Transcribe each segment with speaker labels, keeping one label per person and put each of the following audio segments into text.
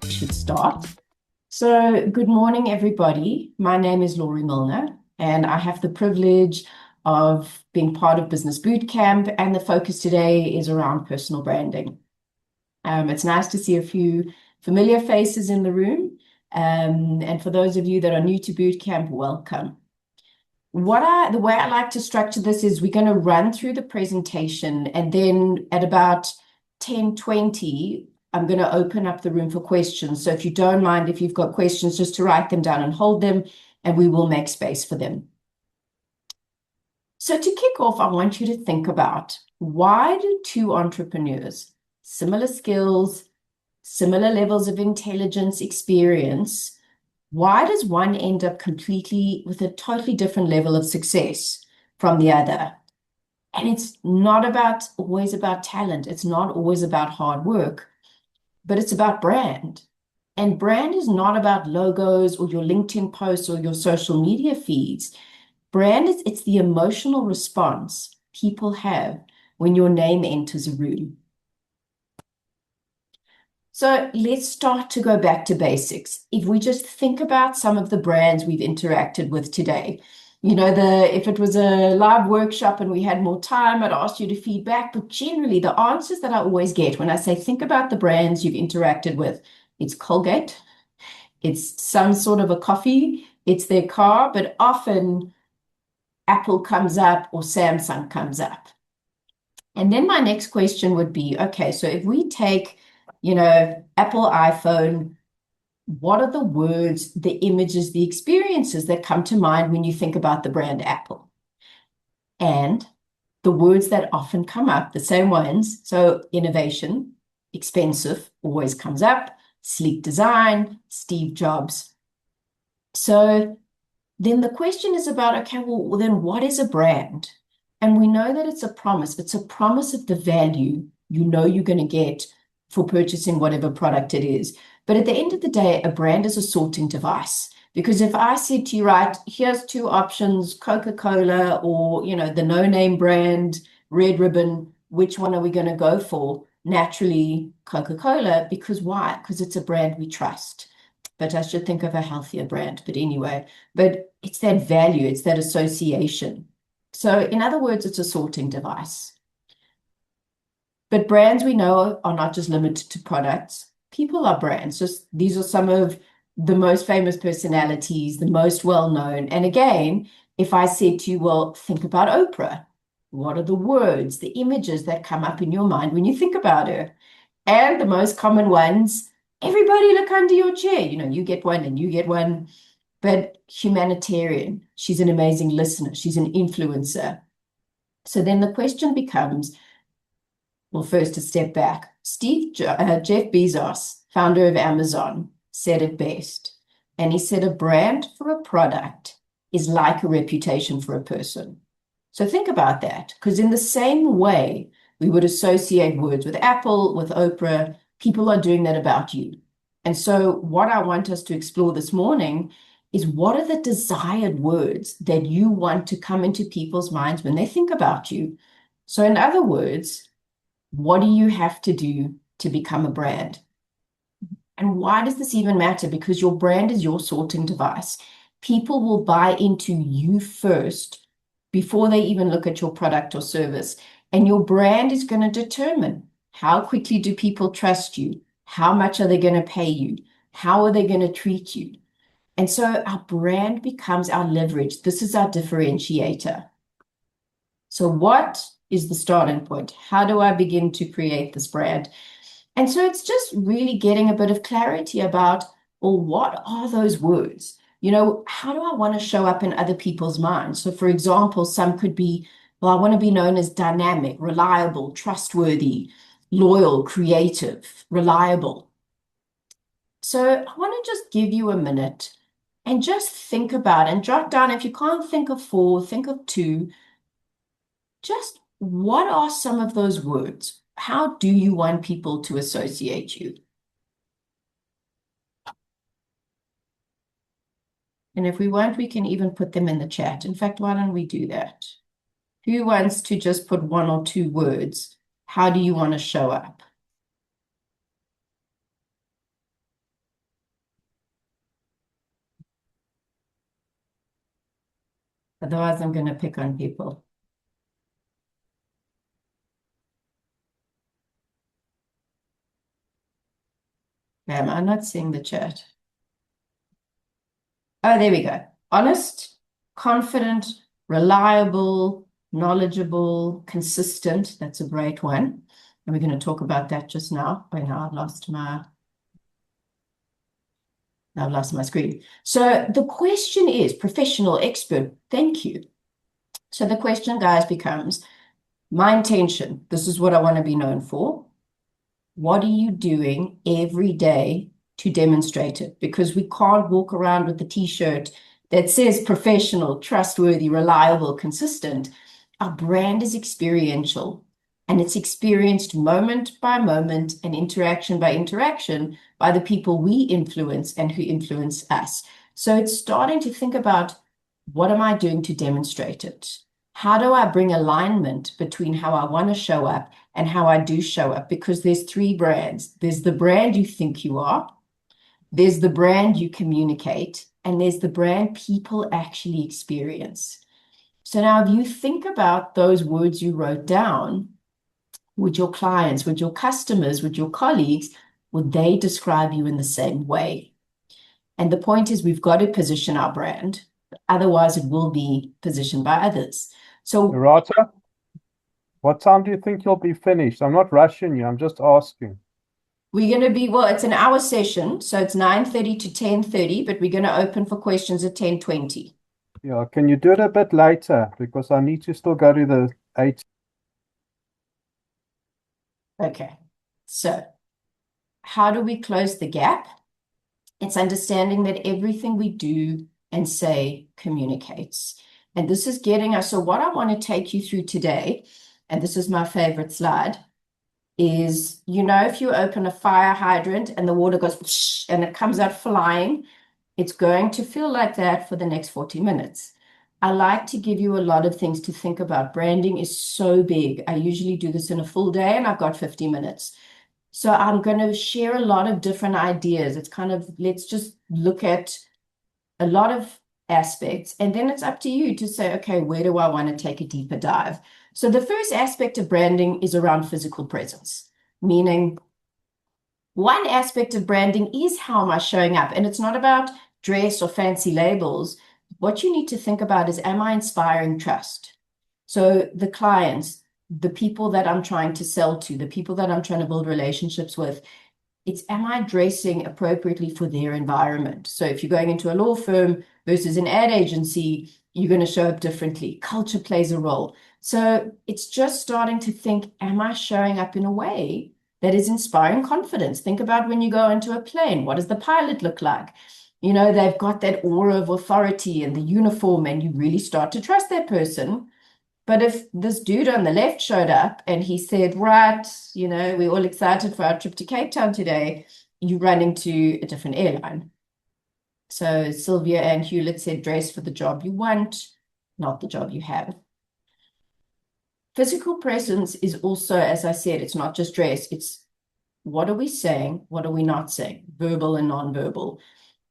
Speaker 1: Should start. So, good morning, everybody. My name is Lori Milner, and I have the privilege of being part of Business Bootcamp, and the focus today is around personal branding. It's nice to see a few familiar faces in the room, and for those of you that are new to Bootcamp, welcome. The way I like to structure this is we're going to run through the presentation, and then at about 10:20, I'm going to open up the room for questions. So if you don't mind, if you've got questions, just to write them down and hold them, and we will make space for them. So to kick off, I want you to think about, why do two entrepreneurs, similar skills, similar levels of intelligence, experience, why does one end up completely with a totally different level of success from the other? And it's not always about talent. It's not always about hard work, but it's about brand. And brand is not about logos or your LinkedIn posts or your social media feeds. Brand it's the emotional response people have when your name enters a room. So let's start to go back to basics. If we just think about some of the brands we've interacted with today, if it was a live workshop and we had more time, I'd ask you to feedback. But generally, the answers that I always get when I say, think about the brands you've interacted with, it's Colgate, it's some sort of a coffee, it's their car, but often Apple comes up or Samsung comes up. And then my next question would be, okay, so if we take Apple iPhone, what are the words, the images, the experiences that come to mind when you think about the brand Apple? And the words that often come up, the same ones, so innovation, expensive, always comes up, sleek design, Steve Jobs. So then the question is about, okay, well, then what is a brand? And we know that it's a promise. It's a promise of the value you're going to get for purchasing whatever product it is. But at the end of the day, a brand is a sorting device. Because if I said to you, right, here's two options, Coca-Cola or, the no-name brand, Red Ribbon, which one are we going to go for? Naturally, Coca-Cola. Because why? Because it's a brand we trust. But I should think of a healthier brand. But anyway, but it's that value, it's that association. So in other words, it's a sorting device. But brands we know are not just limited to products. People are brands. Just these are some of the most famous personalities, the most well-known. And again, if I said to you, well, think about Oprah. What are the words, the images that come up in your mind when you think about her? And the most common ones, everybody look under your chair. You get one and you get one. But humanitarian, she's an amazing listener. She's an influencer. So then the question becomes, well, first, a step back. Jeff Bezos, founder of Amazon, said it best. And he said, a brand for a product is like a reputation for a person. So think about that, because in the same way we would associate words with Apple, with Oprah, people are doing that about you. And so what I want us to explore this morning is, what are the desired words that you want to come into people's minds when they think about you? So in other words, what do you have to do to become a brand? And why does this even matter? Because your brand is your sorting device. People will buy into you first before they even look at your product or service. And your brand is going to determine, how quickly do people trust you? How much are they going to pay you? How are they going to treat you? And so our brand becomes our leverage. This is our differentiator. So what is the starting point? How do I begin to create this brand? And so it's just really getting a bit of clarity about, well, what are those words? How do I want to show up in other people's minds? So for example, some could be, well, I want to be known as dynamic, reliable, trustworthy, loyal, creative, reliable. So I want to just give you a minute and just think about and jot down, if you can't think of 4, think of 2, just what are some of those words? How do you want people to associate you? And if we want, we can even put them in the chat. In fact, why don't we do that? Who wants to just put 1 or 2 words? How do you want to show up? Otherwise, I'm going to pick on people. Am I not seeing the chat? Oh, there we go. Honest, confident, reliable, knowledgeable, consistent. That's a great one. And we're going to talk about that just now. Oh, now I've lost my screen. So the question is professional, expert. Thank you. So the question, guys, becomes my intention. This is what I want to be known for. What are you doing every day to demonstrate it? Because we can't walk around with the t-shirt that says professional, trustworthy, reliable, consistent. Our brand is experiential, and it's experienced moment by moment and interaction by interaction by the people we influence and who influence us. So it's starting to think about, what am I doing to demonstrate it? How do I bring alignment between how I want to show up and how I do show up? Because there's three brands. There's the brand you think you are, there's the brand you communicate, and there's the brand people actually experience. So now if you think about those words you wrote down, would your clients, would your customers, would your colleagues, would they describe you in the same way? And the point is, we've got to position our brand. Otherwise, it will be positioned by others. So,
Speaker 2: Rata, what time do you think you'll be finished? I'm not rushing you. I'm just asking.
Speaker 1: we're going to be, well, it's an hour session, so it's 9:30 to 10:30, but we're going to open for questions at 10:20.
Speaker 2: Yeah, can you do it a bit later? Because I need to still go to the 8.
Speaker 1: Okay. So, how do we close the gap? It's understanding that everything we do and say communicates. And this is getting us. So, what I want to take you through today, and this is my favorite slide, is, if you open a fire hydrant and the water goes whoosh, and it comes out flying, it's going to feel like that for the next 40 minutes. I like to give you a lot of things to think about. Branding is so big. I usually do this in a full day and I've got 50 minutes. So I'm going to share a lot of different ideas. It's kind of, let's just look at a lot of aspects, and then it's up to you to say, okay, where do I want to take a deeper dive? So the first aspect of branding is around physical presence, meaning one aspect of branding is, how am I showing up? And it's not about dress or fancy labels. What you need to think about is, am I inspiring trust? So the clients, the people that I'm trying to sell to, the people that I'm trying to build relationships with, it's, am I dressing appropriately for their environment? So if you're going into a law firm versus an ad agency, you're going to show up differently. Culture plays a role. So it's just starting to think, am I showing up in a way that is inspiring confidence? Think about when you go into a plane, what does the pilot look like? They've got that aura of authority and the uniform, and you really start to trust that person. But if this dude on the left showed up and he said, right, we're all excited for our trip to Cape Town today, you run into a different airline. So Sylvia and Hewlett said, dress for the job you want, not the job you have. Physical presence is also, as I said, it's not just dress. It's, what are we saying? What are we not saying? Verbal and non-verbal.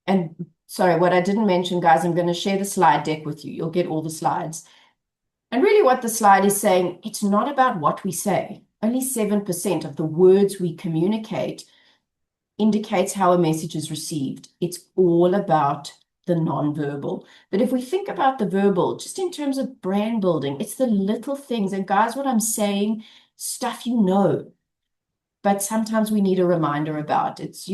Speaker 1: And sorry, what I didn't mention, guys, I'm going to share the slide deck with you. You'll get all the slides. And really what the slide is saying, it's not about what we say. Only 7% of the words we communicate indicates how a message is received. It's all about the nonverbal. But if we think about the verbal, just in terms of brand building, it's the little things. And guys, what I'm saying, stuff but sometimes we need a reminder about. It's,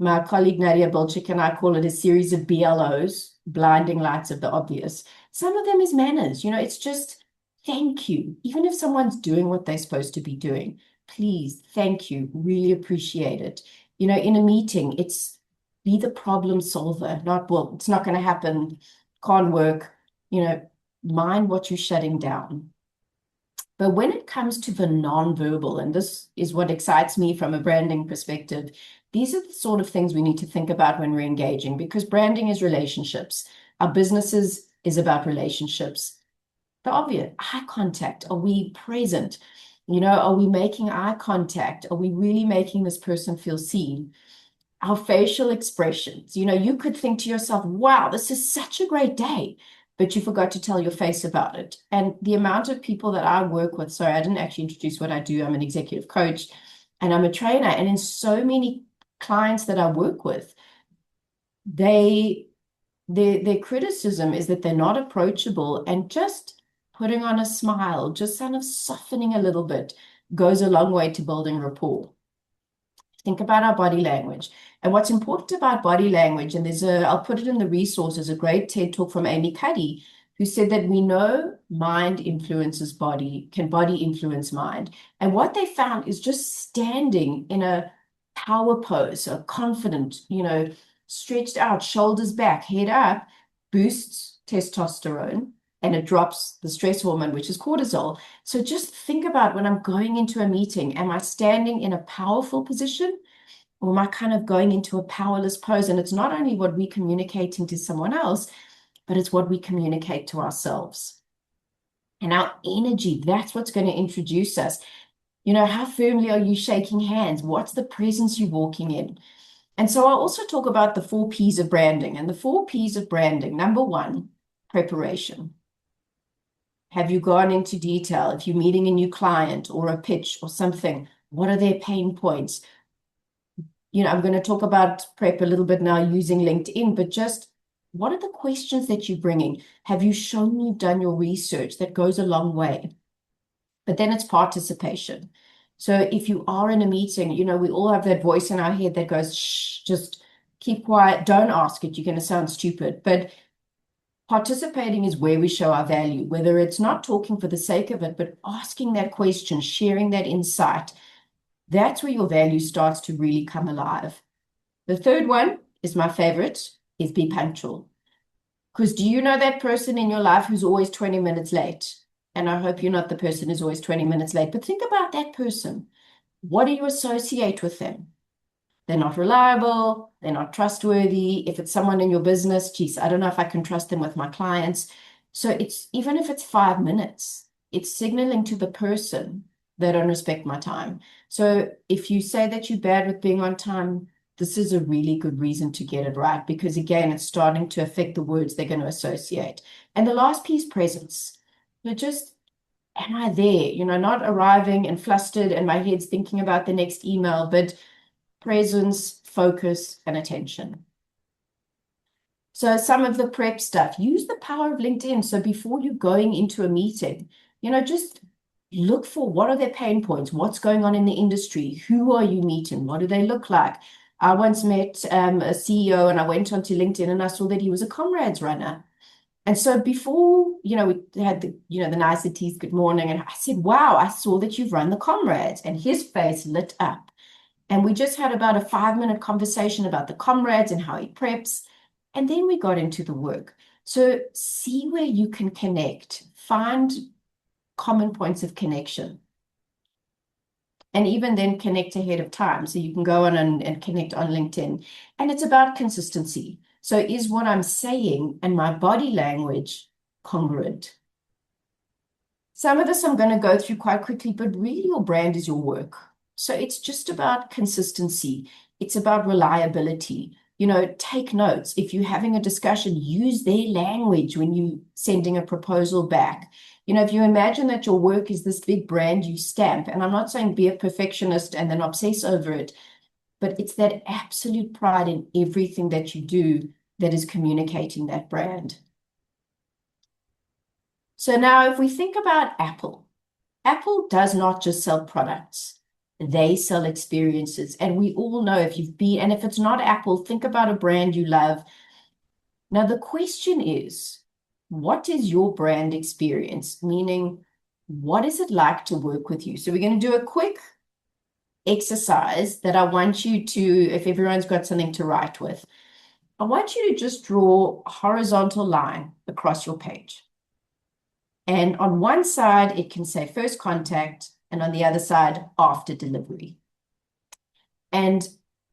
Speaker 1: my colleague Nadia Bolchik and I call it a series of BLOs, blinding lights of the obvious. Some of them is manners. It's just thank you. Even if someone's doing what they're supposed to be doing, please, thank you. Really appreciate it. In a meeting, it's be the problem solver, not, well, it's not going to happen, can't work. Mind what you're shutting down. But when it comes to the non-verbal, and this is what excites me from a branding perspective, these are the sort of things we need to think about when we're engaging, because branding is relationships. Our businesses is about relationships. The obvious, eye contact. Are we present? Are we making eye contact? Are we really making this person feel seen? Our facial expressions. You could think to yourself, wow, this is such a great day, but you forgot to tell your face about it. And the amount of people that I work with, sorry, I didn't actually introduce what I do. I'm an executive coach and I'm a trainer. And in so many clients that I work with, their criticism is that they're not approachable, and just putting on a smile, just kind of softening a little bit, goes a long way to building rapport. Think about our body language. And what's important about body language, and I'll put it in the resources, a great TED talk from Amy Cuddy, who said that we know mind influences body, can body influence mind. And what they found is just standing in a power pose, so confident, stretched out, shoulders back, head up, boosts testosterone, and it drops the stress hormone, which is cortisol. So just think about, when I'm going into a meeting, am I standing in a powerful position, or am I kind of going into a powerless pose? And it's not only what we're communicating to someone else, but it's what we communicate to ourselves. And our energy, that's what's going to introduce us. How firmly are you shaking hands? What's the presence you're walking in? And so I'll also talk about the 4 P's of branding. And the 4 P's of branding, number 1, preparation. Have you gone into detail? If you're meeting a new client or a pitch or something, what are their pain points? I'm going to talk about prep a little bit now using LinkedIn, but just what are the questions that you're bringing? Have you shown you've done your research? That goes a long way. But then it's participation. So if you are in a meeting, we all have that voice in our head that goes, shh, just keep quiet. Don't ask it. You're going to sound stupid. But participating is where we show our value, whether it's not talking for the sake of it, but asking that question, sharing that insight. That's where your value starts to really come alive. The third one is my favorite, is be punctual. Because do you know that person in your life who's always 20 minutes late? And I hope you're not the person who's always 20 minutes late, but think about that person. What do you associate with them? They're not reliable. They're not trustworthy. If it's someone in your business, geez, I don't know if I can trust them with my clients. So even if it's 5 minutes, it's signaling to the person they don't respect my time. So if you say that you're bad with being on time, this is a really good reason to get it right, because again, it's starting to affect the words they're going to associate. And the last piece, presence. Just, am I there? Not arriving and flustered and my head's thinking about the next email, but presence, focus, and attention. So some of the prep stuff, use the power of LinkedIn. So before you're going into a meeting, just look for, what are their pain points? What's going on in the industry? Who are you meeting? What do they look like? I once met a CEO, and I went onto LinkedIn and I saw that he was a comrades runner. And so before, we had the niceties, good morning. And I said, wow, I saw that you've run the comrades. And his face lit up. And we just had about a 5-minute conversation about the comrades and how he preps. And then we got into the work. So see where you can connect, find common points of connection. And even then connect ahead of time. So you can go on and connect on LinkedIn. And it's about consistency. So is what I'm saying and my body language congruent? Some of this I'm going to go through quite quickly, but really your brand is your work. So it's just about consistency. It's about reliability. Take notes. If you're having a discussion, use their language when you're sending a proposal back. If you imagine that your work is this big brand you stamp, and I'm not saying be a perfectionist and then obsess over it, but it's that absolute pride in everything that you do that is communicating that brand. So now if we think about Apple, Apple does not just sell products. They sell experiences. And we all know, if you've been, and if it's not Apple, think about a brand you love. Now, the question is, what is your brand experience? Meaning, what is it like to work with you? So we're going to do a quick exercise that I want you to, if everyone's got something to write with, I want you to just draw a horizontal line across your page. And on one side, it can say first contact, and on the other side, after delivery. And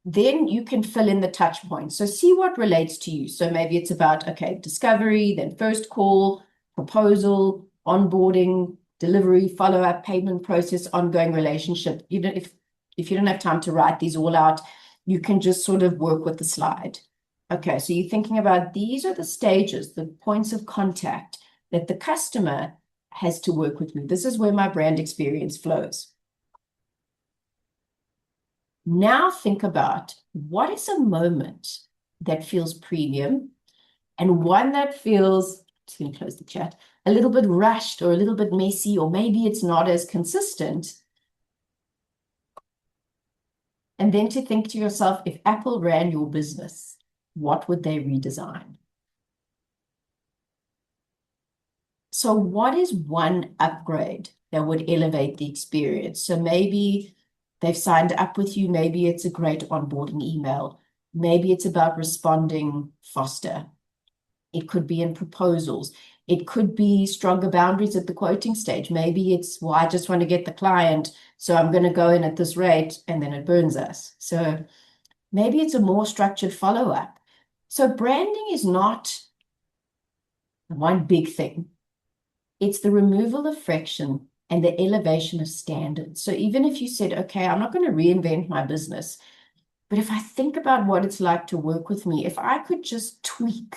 Speaker 1: then you can fill in the touch points. So see what relates to you. So maybe it's about, okay, discovery, then first call, proposal, onboarding, delivery, follow-up, payment process, ongoing relationship. You know, if you don't have time to write these all out, you can just sort of work with the slide. Okay, so you're thinking about these are the stages, the points of contact that the customer has to work with me. This is where my brand experience flows. Now think about what is a moment that feels premium and one that feels, just going to close the chat, a little bit rushed or a little bit messy, or maybe it's not as consistent. And then to think to yourself, if Apple ran your business, what would they redesign? So what is one upgrade that would elevate the experience? So maybe they've signed up with you. Maybe it's a great onboarding email. Maybe it's about responding faster. It could be in proposals. It could be stronger boundaries at the quoting stage. Maybe it's, well, I just want to get the client, so I'm going to go in at this rate, and then it burns us. So maybe it's a more structured follow-up. So branding is not one big thing. It's the removal of friction and the elevation of standards. So even if you said, okay, I'm not going to reinvent my business, but if I think about what it's like to work with me, if I could just tweak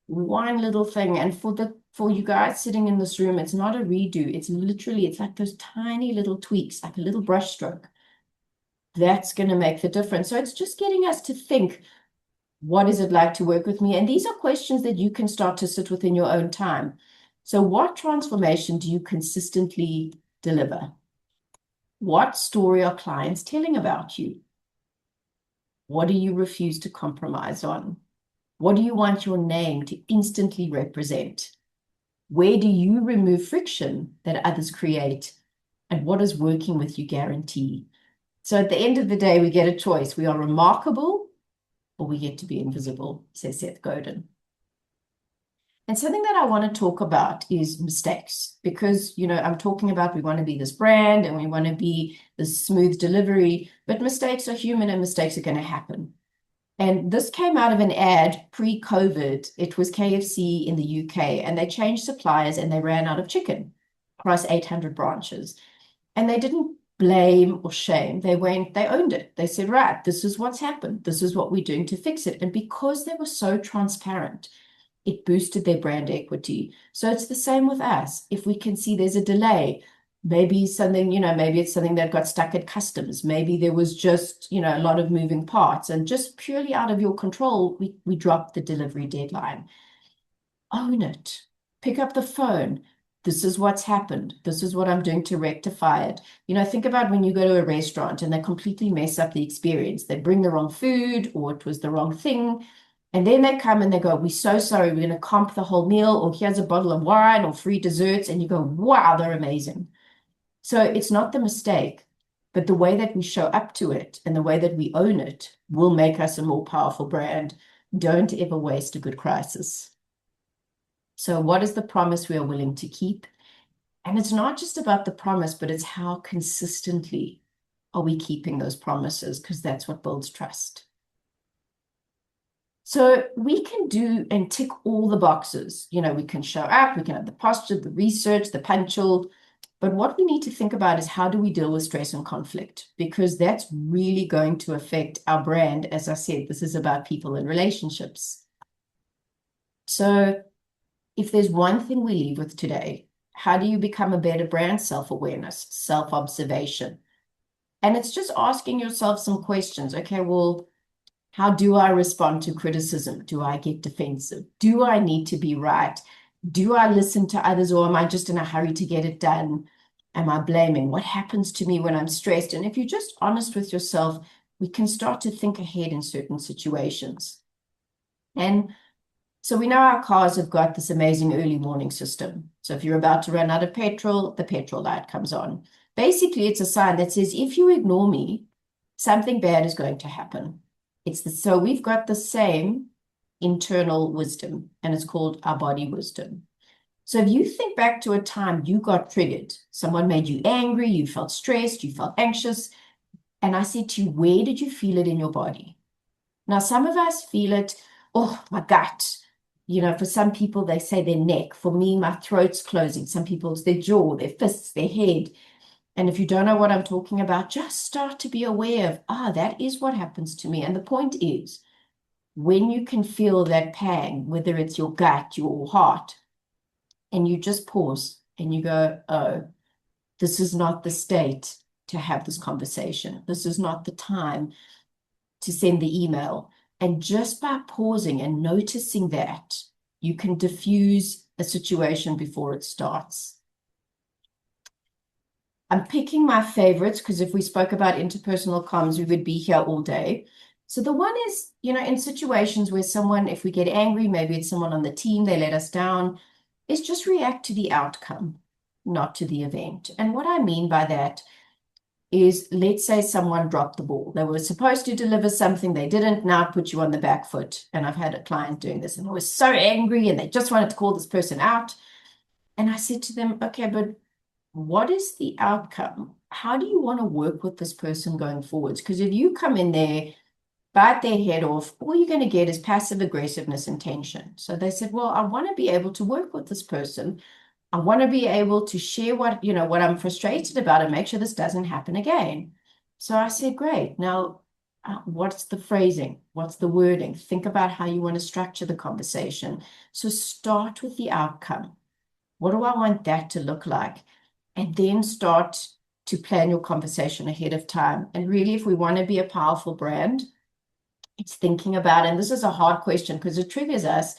Speaker 1: one little thing, and for you guys sitting in this room, it's not a redo. It's literally, it's like those tiny little tweaks, like a little brush stroke. That's going to make the difference. So it's just getting us to think, what is it like to work with me? And these are questions that you can start to sit with in your own time. So what transformation do you consistently deliver? What story are clients telling about you? What do you refuse to compromise on? What do you want your name to instantly represent? Where do you remove friction that others create? And what does working with you guarantee? So at the end of the day, we get a choice. We are remarkable or we get to be invisible, says Seth Godin. And something that I want to talk about is mistakes, because, you know, I'm talking about we want to be this brand and we want to be this smooth delivery, but mistakes are human and mistakes are going to happen. And this came out of an ad pre-COVID. It was KFC in the UK, and they changed suppliers and they ran out of chicken across 800 branches. And they didn't blame or shame. They owned it. They said, right, this is what's happened. This is what we're doing to fix it. And because they were so transparent, it boosted their brand equity. So it's the same with us. If we can see there's a delay, maybe something, you know, maybe it's something that got stuck at customs. Maybe there was just, you know, a lot of moving parts, and just purely out of your control, we dropped the delivery deadline. Own it. Pick up the phone. This is what's happened. This is what I'm doing to rectify it. You know, think about when you go to a restaurant and they completely mess up the experience. They bring the wrong food, or it was the wrong thing. And then they come and they go, we're so sorry, we're going to comp the whole meal, or here's a bottle of wine or free desserts. And you go, wow, they're amazing. So it's not the mistake, but the way that we show up to it and the way that we own it will make us a more powerful brand. Don't ever waste a good crisis. So what is the promise we are willing to keep? And it's not just about the promise, but it's how consistently are we keeping those promises, because that's what builds trust. So we can do and tick all the boxes. You know, we can show up, we can have the posture, the research, the punctual. But what we need to think about is, how do we deal with stress and conflict? Because that's really going to affect our brand. As I said, this is about people and relationships. So if there's one thing we leave with today, how do you become a better brand? Self-awareness, self-observation. And it's just asking yourself some questions. Okay, well, how do I respond to criticism? Do I get defensive? Do I need to be right? Do I listen to others, or am I just in a hurry to get it done? Am I blaming? What happens to me when I'm stressed? And if you're just honest with yourself, we can start to think ahead in certain situations. And so we know our cars have got this amazing early warning system. So if you're about to run out of petrol, the petrol light comes on. Basically, it's a sign that says, if you ignore me, something bad is going to happen. So we've got the same internal wisdom, and it's called our body wisdom. So if you think back to a time you got triggered, someone made you angry, you felt stressed, you felt anxious, and I said to you, where did you feel it in your body? Now, some of us feel it, oh, my gut. For some people, they say their neck. For me, my throat's closing. Some people, it's their jaw, their fists, their head. And if you don't know what I'm talking about, just start to be aware of, that is what happens to me. And the point is, when you can feel that pang, whether it's your gut, your heart, and you just pause and you go, oh, this is not the state to have this conversation. This is not the time to send the email. And just by pausing and noticing that, you can diffuse a situation before it starts. I'm picking my favorites because if we spoke about interpersonal comms, we would be here all day. So the one is, in situations where someone, if we get angry, maybe it's someone on the team, they let us down, is just react to the outcome, not to the event. And what I mean by that is, let's say someone dropped the ball. They were supposed to deliver something, they didn't, now put you on the back foot. And I've had a client doing this and I was so angry and they just wanted to call this person out. And I said to them, okay, but what is the outcome? How do you want to work with this person going forwards? Because if you come in there, bite their head off, all you're going to get is passive aggressiveness and tension. So they said, well, I want to be able to work with this person. I want to be able to share what I'm frustrated about and make sure this doesn't happen again. So I said, great. Now, what's the phrasing? What's the wording? Think about how you want to structure the conversation. So start with the outcome. What do I want that to look like? And then start to plan your conversation ahead of time. And really, if we want to be a powerful brand, it's thinking about, and this is a hard question because it triggers us,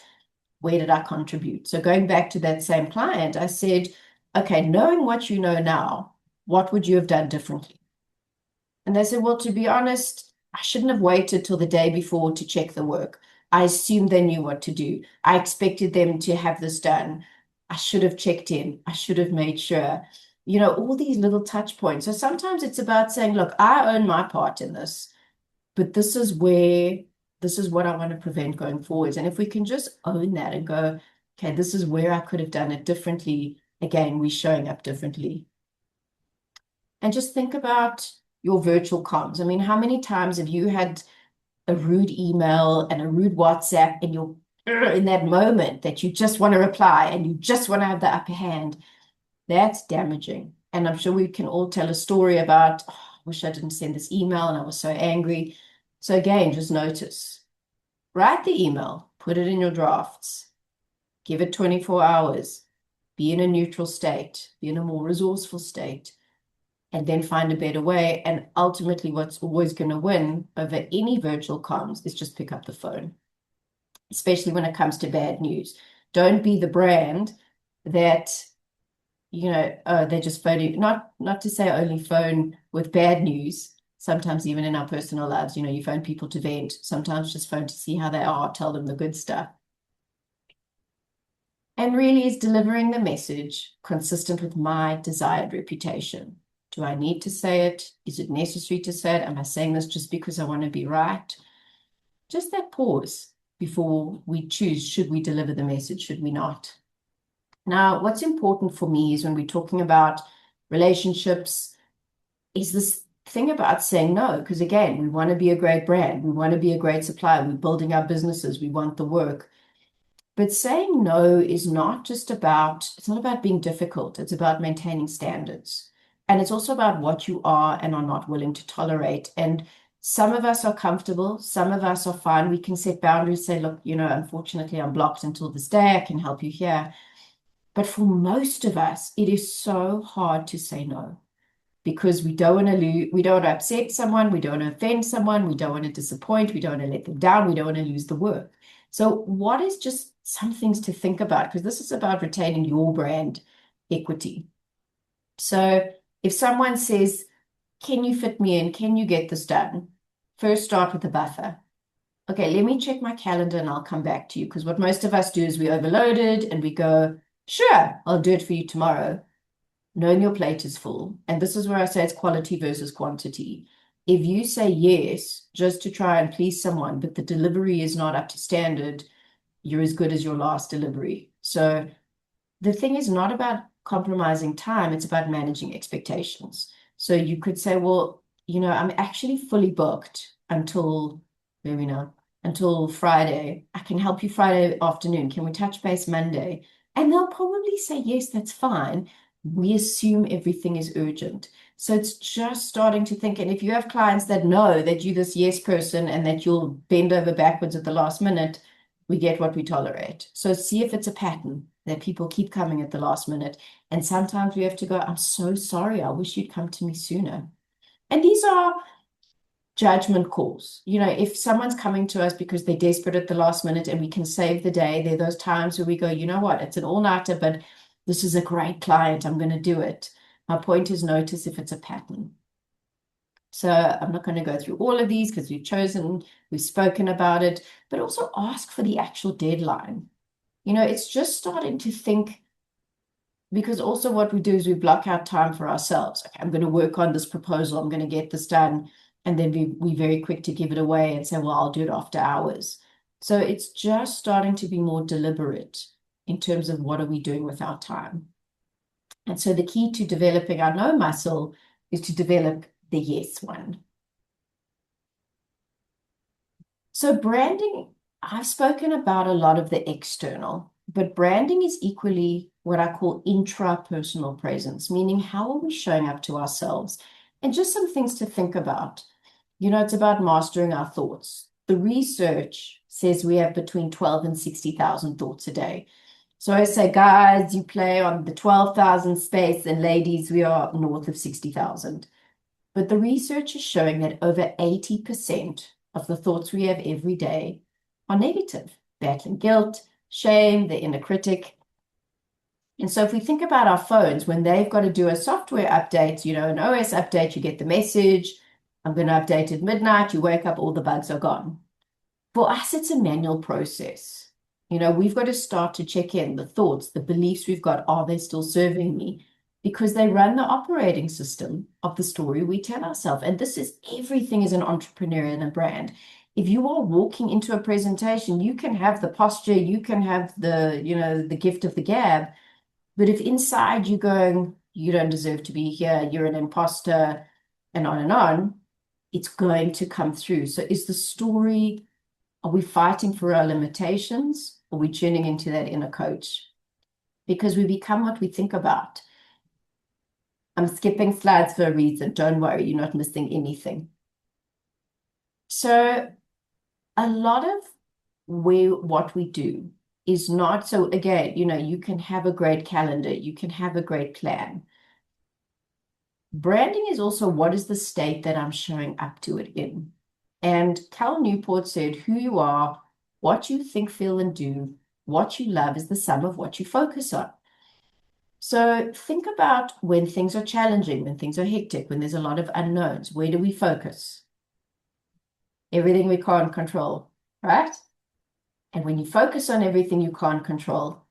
Speaker 1: where did I contribute? So going back to that same client, I said, okay, knowing what you know now, what would you have done differently? And they said, well, to be honest, I shouldn't have waited till the day before to check the work. I assumed they knew what to do. I expected them to have this done. I should have checked in. I should have made sure. All these little touch points. So sometimes it's about saying, look, I own my part in this, but this is what I want to prevent going forwards. And if we can just own that and go, okay, this is where I could have done it differently. Again, we're showing up differently. And just think about your virtual comms. I mean, how many times have you had a rude email and a rude WhatsApp and you're in that moment that you just want to reply and you just want to have the upper hand? That's damaging. And I'm sure we can all tell a story about, I wish I didn't send this email and I was so angry. So again, just notice. Write the email, put it in your drafts, give it 24 hours, be in a neutral state, be in a more resourceful state, and then find a better way. And ultimately, what's always going to win over any virtual comms is just pick up the phone, especially when it comes to bad news. Don't be the brand that they just phone you. Not to say only phone with bad news. Sometimes even in our personal lives, you phone people to vent. Sometimes just phone to see how they are, tell them the good stuff. And really is delivering the message consistent with my desired reputation. Do I need to say it? Is it necessary to say it? Am I saying this just because I want to be right? Just that pause before we choose, should we deliver the message, should we not? Now, what's important for me is when we're talking about relationships, is this thing about saying no, because again, we want to be a great brand, we want to be a great supplier, we're building our businesses, we want the work. But saying no is not just about, it's not about being difficult, it's about maintaining standards. And it's also about what you are and are not willing to tolerate. And some of us are comfortable, some of us are fine. We can set boundaries, say, look, unfortunately, I'm blocked until this day, I can help you here. But for most of us, it is so hard to say no because we don't want to we don't want to upset someone, we don't want to offend someone, we don't want to disappoint, we don't want to let them down, we don't want to lose the work. So what is just some things to think about? Because this is about retaining your brand equity. So if someone says, can you fit me in? Can you get this done? First, start with a buffer. Okay, let me check my calendar and I'll come back to you. Because what most of us do is we overloaded and we go, sure, I'll do it for you tomorrow, knowing your plate is full. And this is where I say it's quality versus quantity. If you say yes just to try and please someone, but the delivery is not up to standard, you're as good as your last delivery. So the thing is not about compromising time, it's about managing expectations. So you could say, well, I'm actually fully booked until, maybe not, until Friday. I can help you Friday afternoon. Can we touch base Monday? And they'll probably say, yes, that's fine. We assume everything is urgent. So it's just starting to think. And if you have clients that know that you're this yes person and that you'll bend over backwards at the last minute, we get what we tolerate. So see if it's a pattern that people keep coming at the last minute. And sometimes we have to go, I'm so sorry. I wish you'd come to me sooner. And these are judgment calls. If someone's coming to us because they're desperate at the last minute and we can save the day, there are those times where we go, you know what, it's an all-nighter, but this is a great client. I'm going to do it. My point is notice if it's a pattern. So I'm not going to go through all of these because we've spoken about it, but also ask for the actual deadline. It's just starting to think, because also what we do is we block out time for ourselves. Okay, I'm going to work on this proposal. I'm going to get this done. And then we very quick to give it away and say, well, I'll do it after hours. So it's just starting to be more deliberate in terms of what are we doing with our time. And so the key to developing our no muscle is to develop the yes one. So branding, I've spoken about a lot of the external, but branding is equally what I call intrapersonal presence, meaning how are we showing up to ourselves? And just some things to think about. It's about mastering our thoughts. The research says we have between 12 and 60,000 thoughts a day. So I say, guys, you play on the 12,000 space, and ladies, we are north of 60,000. But the research is showing that over 80% of the thoughts we have every day are negative, battling guilt, shame, the inner critic. And so if we think about our phones, when they've got to do a software update, an OS update, you get the message, I'm going to update at midnight, you wake up, all the bugs are gone. For us, it's a manual process. We've got to start to check in the thoughts, the beliefs we've got, are they still serving me? Because they run the operating system of the story we tell ourselves. And this is everything as an entrepreneur and a brand. If you are walking into a presentation, you can have the posture, you can have the gift of the gab, but if inside you're going, you don't deserve to be here, you're an imposter, and on, it's going to come through. So is the story, are we fighting for our limitations? Or are we tuning into that inner coach? Because we become what we think about. I'm skipping slides for a reason. Don't worry, you're not missing anything. So a lot of what we do is not, so again, you can have a great calendar, you can have a great plan. Branding is also what is the state that I'm showing up to it in. And Cal Newport said, who you are, what you think, feel, and do, what you love is the sum of what you focus on. So think about when things are challenging, when things are hectic, when there's a lot of unknowns, where do we focus? Everything we can't control, right? And when you focus on everything you can't control,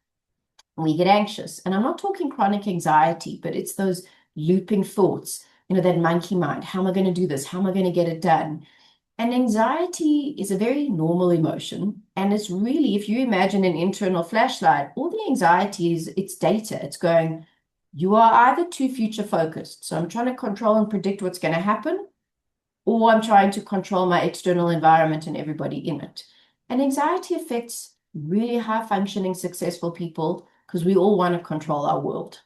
Speaker 1: we get anxious. And I'm not talking chronic anxiety, but it's those looping thoughts, that monkey mind. How am I going to do this? How am I going to get it done? And anxiety is a very normal emotion. And it's really, if you imagine an internal flashlight, all the anxiety is, it's data. It's going, you are either too future focused. So I'm trying to control and predict what's going to happen, or I'm trying to control my external environment and everybody in it. And anxiety affects really high functioning, successful people because we all want to control our world.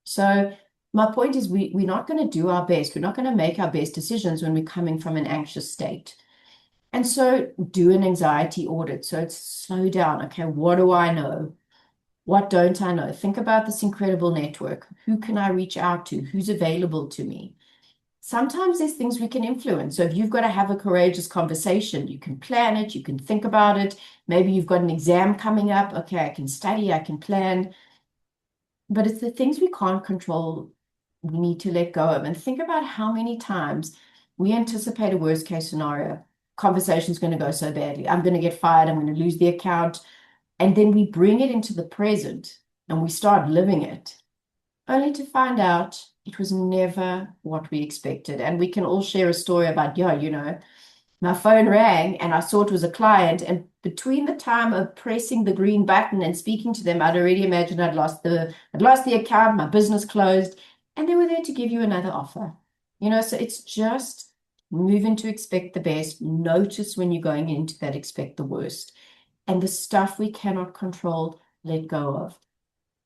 Speaker 1: So my point is we're not going to do our best. We're not going to make our best decisions when we're coming from an anxious state. And so do an anxiety audit. So it's slow down. Okay, what do I know? What don't I know? Think about this incredible network. Who can I reach out to? Who's available to me? Sometimes there's things we can influence. So if you've got to have a courageous conversation, you can plan it, you can think about it. Maybe you've got an exam coming up. Okay, I can study, I can plan. But it's the things we can't control we need to let go of. And think about how many times we anticipate a worst case scenario. Conversation's going to go so badly. I'm going to get fired. I'm going to lose the account. And then we bring it into the present and we start living it, only to find out it was never what we expected. And we can all share a story about, yeah, my phone rang and I saw it was a client. And between the time of pressing the green button and speaking to them, I'd already imagined I'd lost the account, my business closed, and they were there to give you another offer. So it's just Move into expect the best. Notice when you're going into that expect the worst. And the stuff we cannot control, let go of.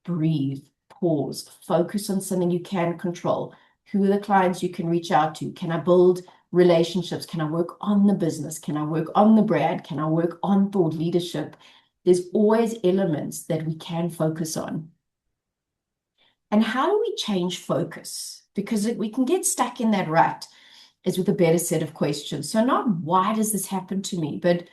Speaker 1: Breathe, pause, focus on something you can control. Who are the clients you can reach out to? Can I build relationships? Can I work on the business? Can I work on the brand? Can I work on thought leadership? There's always elements that we can focus on. And how do we change focus? Because we can get stuck in that rut is with a better set of questions. So not why does this happen to me, but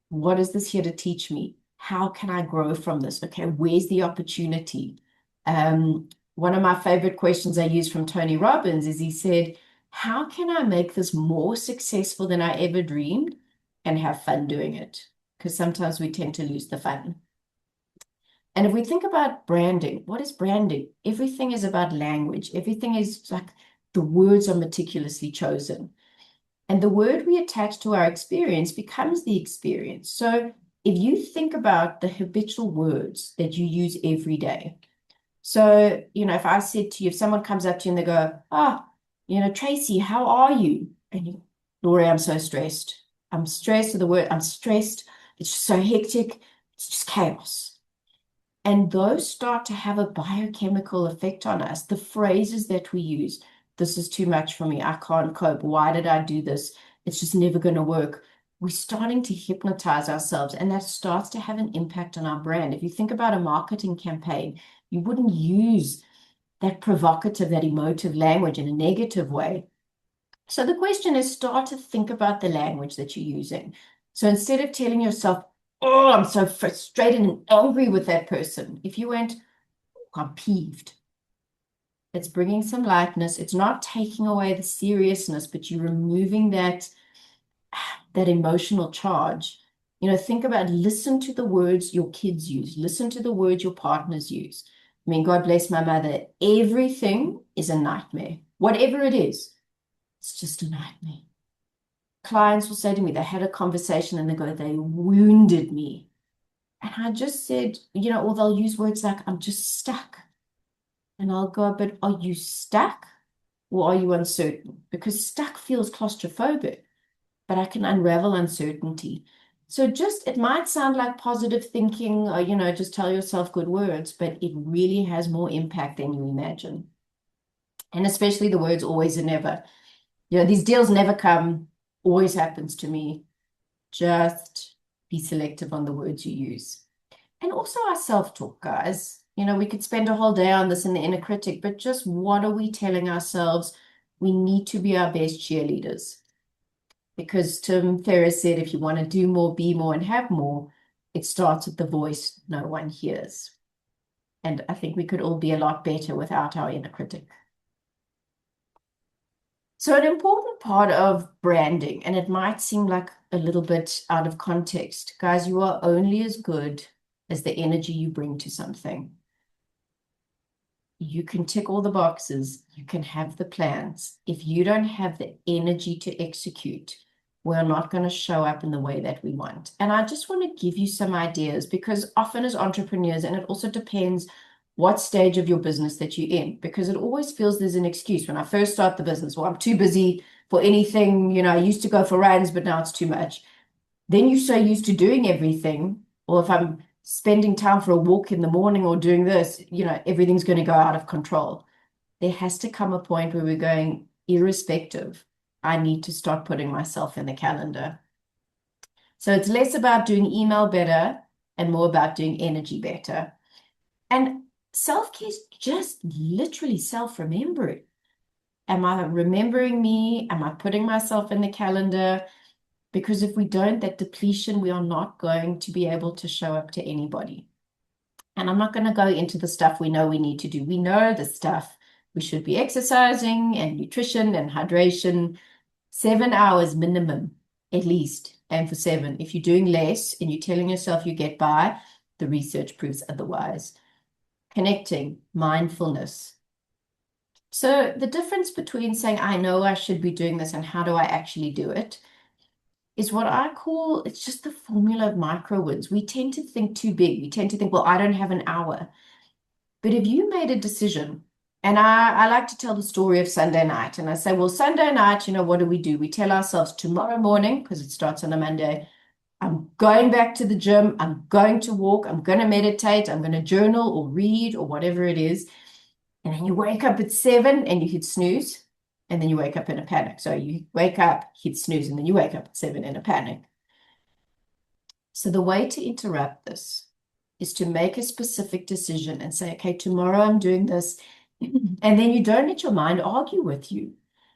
Speaker 1: what is this here to teach me? How can I grow from this? Okay, where's the opportunity? One of my favorite questions I use from Tony Robbins is he said, how can I make this more successful than I ever dreamed and have fun doing it? Because sometimes we tend to lose the fun. And if we think about branding, what is branding? Everything is about language. Everything is like the words are meticulously chosen. And the word we attach to our experience becomes the experience. So if you think about the habitual words that you use every day. So, if I said to you, if someone comes up to you and they go, Tracy, how are you? And you, Lori, I'm so stressed. I'm stressed with the word, I'm stressed. It's just so hectic. It's just chaos. And those start to have a biochemical effect on us. The phrases that we use, this is too much for me. I can't cope. Why did I do this? It's just never going to work. We're starting to hypnotize ourselves, and that starts to have an impact on our brand. If you think about a marketing campaign, you wouldn't use that provocative, that emotive language in a negative way. So the question is, start to think about the language that you're using. So instead of telling yourself, oh, I'm so frustrated and angry with that person, if you went, oh, I'm peeved, it's bringing some lightness. It's not taking away the seriousness, but you're removing that emotional charge. Think about, listen to the words your kids use, listen to the words your partners use. I mean, God bless my mother. Everything is a nightmare. Whatever it is, it's just a nightmare. Clients will say to me, they had a conversation and they go, they wounded me. And I just said, or they'll use words like, I'm just stuck. And I'll go, but are you stuck or are you uncertain? Because stuck feels claustrophobic, but I can unravel uncertainty. So it might sound like positive thinking or, just tell yourself good words, but it really has more impact than you imagine. And especially the words always and never. These deals never come, always happens to me. Just be selective on the words you use. And also our self-talk, guys. We could spend a whole day on this in the inner critic, but just what are we telling ourselves? We need to be our best cheerleaders. Because Tim Ferriss said, if you want to do more, be more, and have more, it starts with the voice no one hears. And I think we could all be a lot better without our inner critic. So an important part of branding, and it might seem like a little bit out of context, guys, you are only as good as the energy you bring to something. You can tick all the boxes, you can have the plans. If you don't have the energy to execute, we're not going to show up in the way that we want. And I just want to give you some ideas, because often as entrepreneurs, and it also depends what stage of your business that you're in, because it always feels there's an excuse. When I first start the business, well, I'm too busy for anything. I used to go for runs, but now it's too much. Then you're so used to doing everything. Or if I'm spending time for a walk in the morning or doing this, everything's going to go out of control. There has to come a point where we're going, irrespective, I need to start putting myself in the calendar. So it's less about doing email better and more about doing energy better. And self-care is just literally self-remembering. Am I remembering me? Am I putting myself in the calendar? Because if we don't, that depletion, we are not going to be able to show up to anybody. And I'm not going to go into the stuff we know we need to do. We know the stuff. We should be exercising and nutrition and hydration, 7 hours minimum, at least. And for 7, if you're doing less and you're telling yourself you get by, the research proves otherwise. Connecting, mindfulness. So the difference between saying, I know I should be doing this and how do I actually do it, is what I call, it's just the formula of micro wins. We tend to think too big. We tend to think, well, I don't have an hour. But if you made a decision And I like to tell the story of Sunday night. And I say, well, Sunday night, what do? We tell ourselves tomorrow morning, because it starts on a Monday, I'm going back to the gym. I'm going to walk. I'm going to meditate. I'm going to journal or read or whatever it is. And then you wake up at 7 and you hit snooze. And then you wake up in a panic. So you wake up, hit snooze, and then you wake up at 7 in a panic. So the way to interrupt this is to make a specific decision and say, okay, tomorrow I'm doing this. And then you don't let your mind argue with you.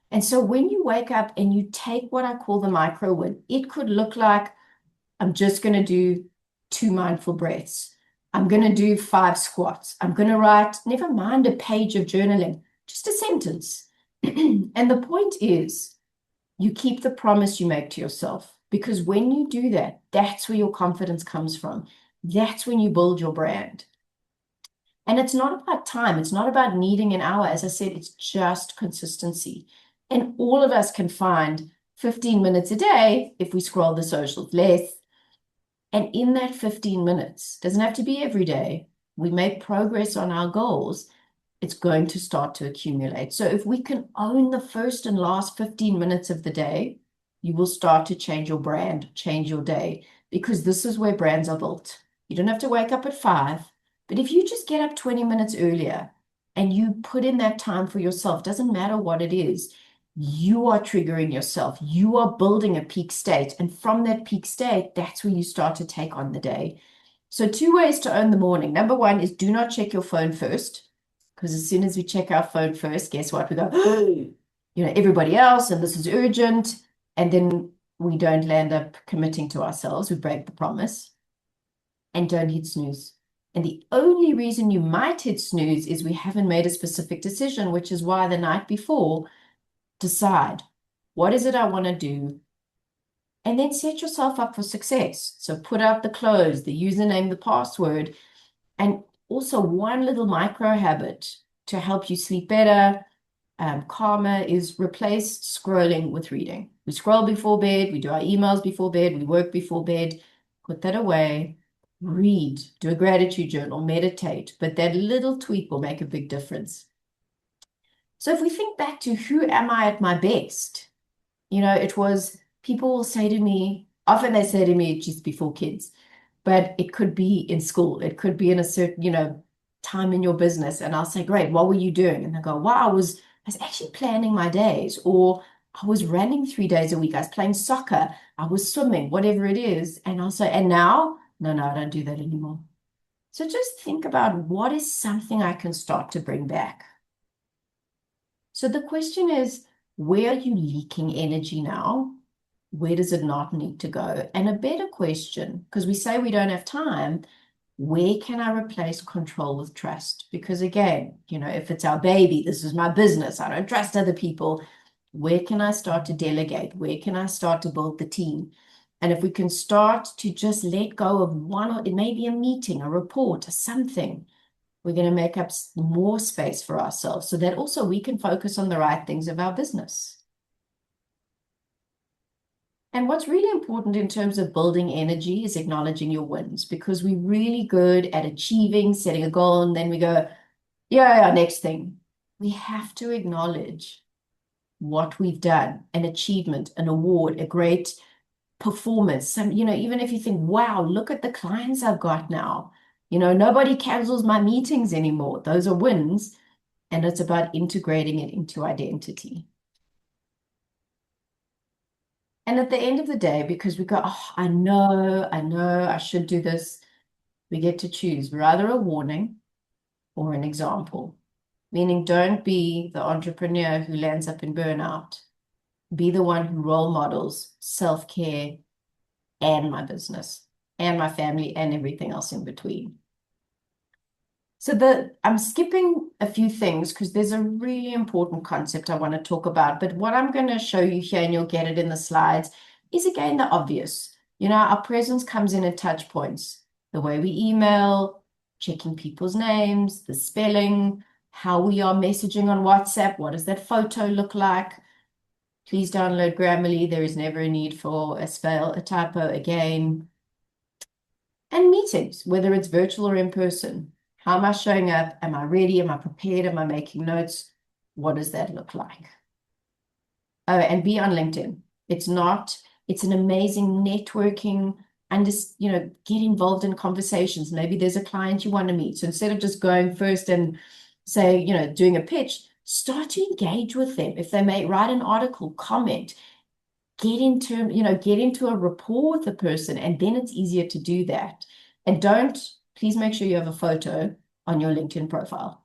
Speaker 1: And so when you wake up and you take what I call the micro win, it could look like I'm just going to do 2 mindful breaths. I'm going to do 5 squats. I'm going to write, never mind a page of journaling, just a sentence. And the point is, you keep the promise you make to yourself, because when you do that, that's where your confidence comes from. That's when you build your brand. And it's not about time. It's not about needing an hour. As I said, it's just consistency. And all of us can find 15 minutes a day if we scroll the socials less. And in that 15 minutes, doesn't have to be every day, we make progress on our goals, it's going to start to accumulate. So if we can own the first and last 15 minutes of the day, you will start to change your brand, change your day, because this is where brands are built. You don't have to wake up at 5, but if you just get up 20 minutes earlier and you put in that time for yourself, doesn't matter what it is, you are triggering yourself. You are building a peak state. And from that peak state, that's where you start to take on the day. So 2 ways to own the morning. Number 1 is do not check your phone first. Because as soon as we check our phone first, guess what? We go, everybody else, and this is urgent. And then we don't land up committing to ourselves. We break the promise. And don't hit snooze. And the only reason you might hit snooze is we haven't made a specific decision, which is why the night before, decide, what is it I want to do? And then set yourself up for success. So put out the close, the username, the password, and also one little micro habit to help you sleep better, calmer, is replace scrolling with reading. We scroll before bed, we do our emails before bed, we work before bed. Put that away, read, do a gratitude journal, meditate, but that little tweak will make a big difference. So if we think back to who am I at my best, it was, people will say to me, often they say to me just before kids, but it could be in school, it could be in a certain, time in your business. And I'll say, great, what were you doing? And they go, wow, I was actually planning my days, or I was running 3 days a week, I was playing soccer, I was swimming, whatever it is. And I'll say, and now, no, I don't do that anymore. So just think about what is something I can start to bring back. So the question is, where are you leaking energy now? Where does it not need to go? And a better question, because we say we don't have time, where can I replace control with trust? Because again, if it's our baby, this is my business, I don't trust other people. Where can I start to delegate? Where can I start to build the team? And if we can start to just let go of one, or it may be a meeting, a report, or something, we're going to make up more space for ourselves so that also we can focus on the right things of our business. And what's really important in terms of building energy is acknowledging your wins, because we're really good at achieving, setting a goal, and then we go, yeah, next thing. We have to acknowledge what we've done, an achievement, an award, a great performance. Even if you think, wow, look at the clients I've got now. Nobody cancels my meetings anymore. Those are wins. And it's about integrating it into identity. And at the end of the day, because we go, oh, I know, I should do this, we get to choose rather a warning or an example. Meaning, don't be the entrepreneur who lands up in burnout. Be the one who role models self-care and my business and my family and everything else in between. So I'm skipping a few things because there's a really important concept I want to talk about. But what I'm going to show you here, and you'll get it in the slides, is again the obvious. Our presence comes in at touch points. The way we email, checking people's names, the spelling, how we are messaging on WhatsApp, what does that photo look like? Please download Grammarly. There is never a need for a typo again. And meetings, whether it's virtual or in person. How am I showing up? Am I ready? Am I prepared? Am I making notes? What does that look like? Oh, and be on LinkedIn. It's an amazing networking and just, get involved in conversations. Maybe there's a client you want to meet. So instead of just going first and say, doing a pitch, start to engage with them. If they may write an article, comment, get into a rapport with the person, and then it's easier to do that. And please make sure you have a photo on your LinkedIn profile.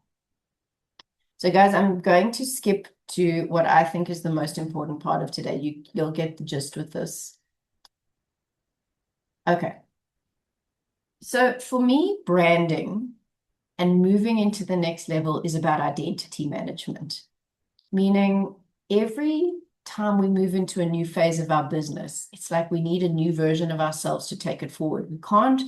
Speaker 1: So guys, I'm going to skip to what I think is the most important part of today. You'll get the gist with this. Okay. So for me, branding and moving into the next level is about identity management, meaning every time we move into a new phase of our business, it's like we need a new version of ourselves to take it forward. We can't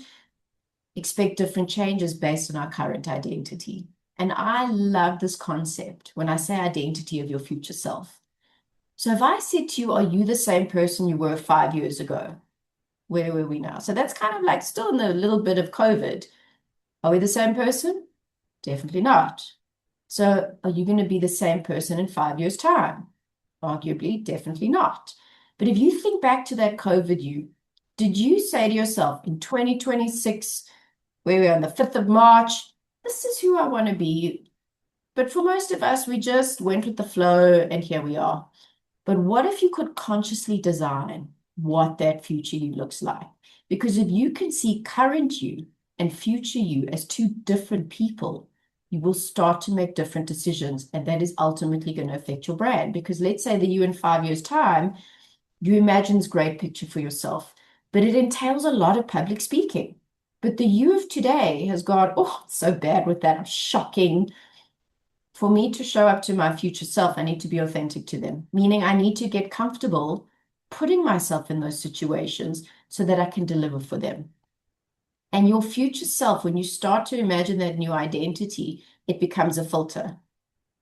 Speaker 1: expect different changes based on our current identity. And I love this concept when I say identity of your future self. So if I said to you, are you the same person you were 5 years ago? Where were we now? So that's kind of like still in the little bit of COVID. Are we the same person? Definitely not. So are you going to be the same person in 5 years' time? Arguably, definitely not. But if you think back to that COVID you, did you say to yourself in 2026, where we're on the 5th of March, this is who I want to be? But for most of us, we just went with the flow and here we are. But what if you could consciously design what that future you looks like? Because if you can see current you and future you as two different people, you will start to make different decisions. And that is ultimately going to affect your brand. Because let's say that you in 5 years' time, you imagine this great picture for yourself, but it entails a lot of public speaking. But the you of today has gone, oh, so bad with that. I'm shocking. For me to show up to my future self, I need to be authentic to them, meaning I need to get comfortable putting myself in those situations so that I can deliver for them. And your future self, when you start to imagine that new identity, it becomes a filter.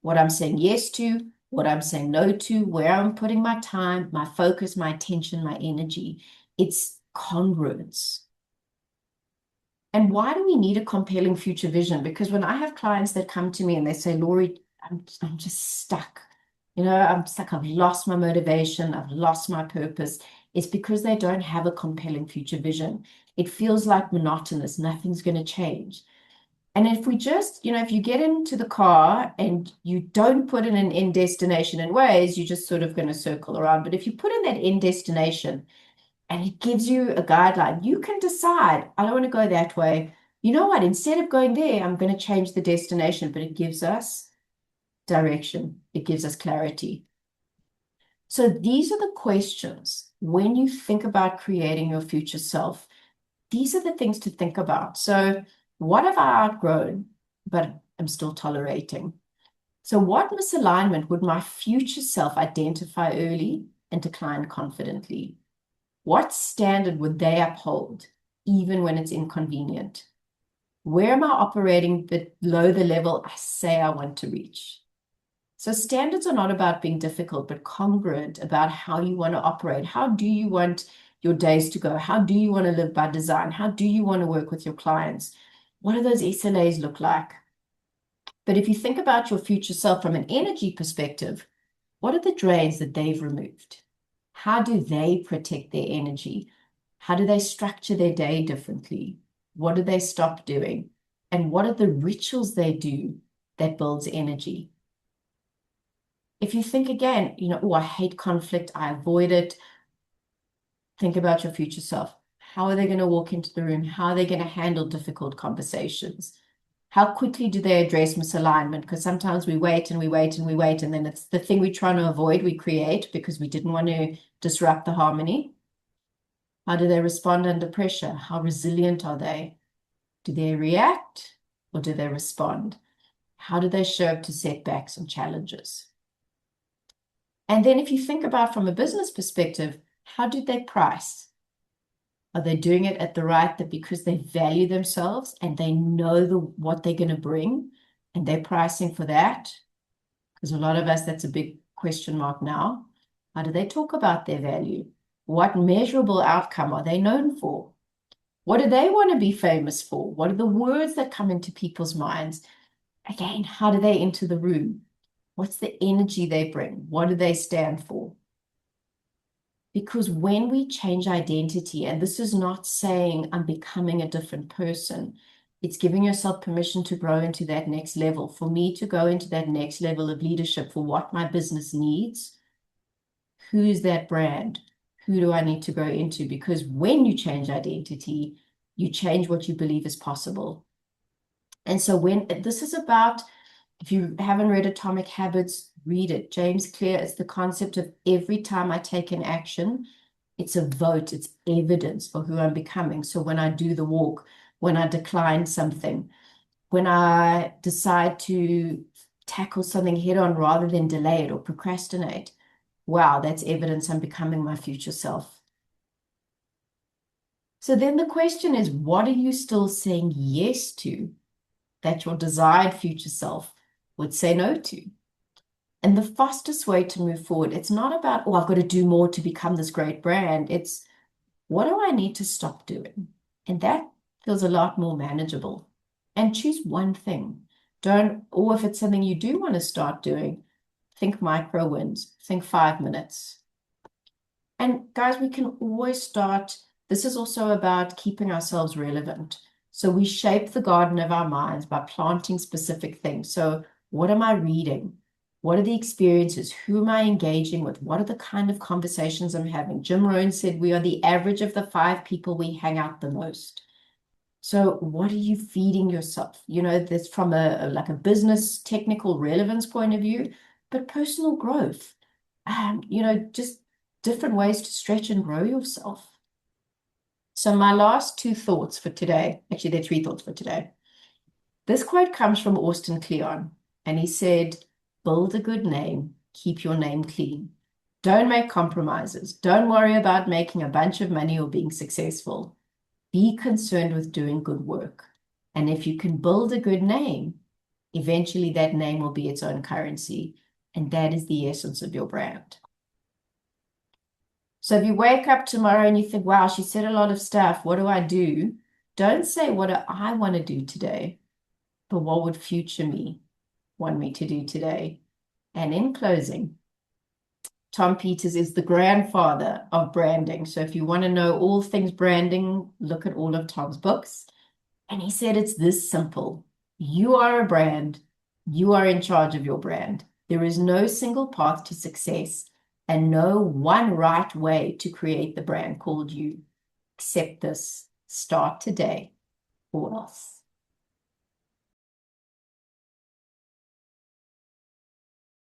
Speaker 1: What I'm saying yes to, what I'm saying no to, where I'm putting my time, my focus, my attention, my energy. It's congruence. And why do we need a compelling future vision? Because when I have clients that come to me and they say, Lori, I'm just stuck. I'm stuck. I've lost my motivation. I've lost my purpose. It's because they don't have a compelling future vision. It feels like monotonous. Nothing's going to change. And if we just, if you get into the car and you don't put in an end destination in Waze, you're just sort of going to circle around. But if you put in that end destination, and it gives you a guideline. You can decide, I don't want to go that way. You know what? Instead of going there, I'm going to change the destination, but it gives us direction. It gives us clarity. So these are the questions when you think about creating your future self. These are the things to think about. So what have I outgrown, but I'm still tolerating? So what misalignment would my future self identify early and decline confidently? What standard would they uphold, even when it's inconvenient? Where am I operating below the level I say I want to reach? So standards are not about being difficult, but congruent about how you want to operate. How do you want your days to go? How do you want to live by design? How do you want to work with your clients? What do those SLAs look like? But if you think about your future self from an energy perspective, what are the drains that they've removed? How do they protect their energy? How do they structure their day differently? What do they stop doing? And what are the rituals they do that builds energy? If you think again, oh, I hate conflict, I avoid it. Think about your future self. How are they going to walk into the room? How are they going to handle difficult conversations? How quickly do they address misalignment? Because sometimes we wait and we wait and we wait, and then it's the thing we're trying to avoid, we create because we didn't want to disrupt the harmony. How do they respond under pressure? How resilient are they? Do they react or do they respond? How do they show up to setbacks and challenges? And then if you think about from a business perspective, how do they price? Are they doing it at the right that because they value themselves and they know what they're going to bring and they're pricing for that? Because a lot of us, that's a big question mark now. How do they talk about their value? What measurable outcome are they known for? What do they want to be famous for? What are the words that come into people's minds? Again, how do they enter the room? What's the energy they bring? What do they stand for? Because when we change identity, and this is not saying I'm becoming a different person, it's giving yourself permission to grow into that next level. For me to go into that next level of leadership for what my business needs, who's that brand? Who do I need to go into? Because when you change identity, you change what you believe is possible. And so when this is about, if you haven't read Atomic Habits, read it. James Clear is the concept of every time I take an action, it's a vote, it's evidence for who I'm becoming. So when I do the walk, when I decline something, when I decide to tackle something head on rather than delay it or procrastinate, wow, that's evidence I'm becoming my future self. So then the question is, what are you still saying yes to that your desired future self would say no to? And the fastest way to move forward, it's not about, oh, I've got to do more to become this great brand. It's what do I need to stop doing? And that feels a lot more manageable. And choose one thing. Don't, or if it's something you do want to start doing, think micro wins, think 5 minutes. And guys, we can always start. This is also about keeping ourselves relevant. So we shape the garden of our minds by planting specific things. So what am I reading? What are the experiences? Who am I engaging with? What are the kind of conversations I'm having? Jim Rohn said we are the average of the 5 people we hang out the most. So what are you feeding yourself? You know, that's from like a business technical relevance point of view, but personal growth. Just different ways to stretch and grow yourself. So my last 2 thoughts for today, actually, there are 3 thoughts for today. This quote comes from Austin Kleon, and he said, build a good name, keep your name clean. Don't make compromises. Don't worry about making a bunch of money or being successful. Be concerned with doing good work. And if you can build a good name, eventually that name will be its own currency. And that is the essence of your brand. So if you wake up tomorrow and you think, wow, she said a lot of stuff, what do I do? Don't say, what do I want to do today? But what would future me want me to do today? And in closing, Tom Peters is the grandfather of branding. So if you want to know all things branding, look at all of Tom's books. And he said it's this simple. You are a brand. You are in charge of your brand. There is no single path to success and no one right way to create the brand called you. Accept this. Start today or else.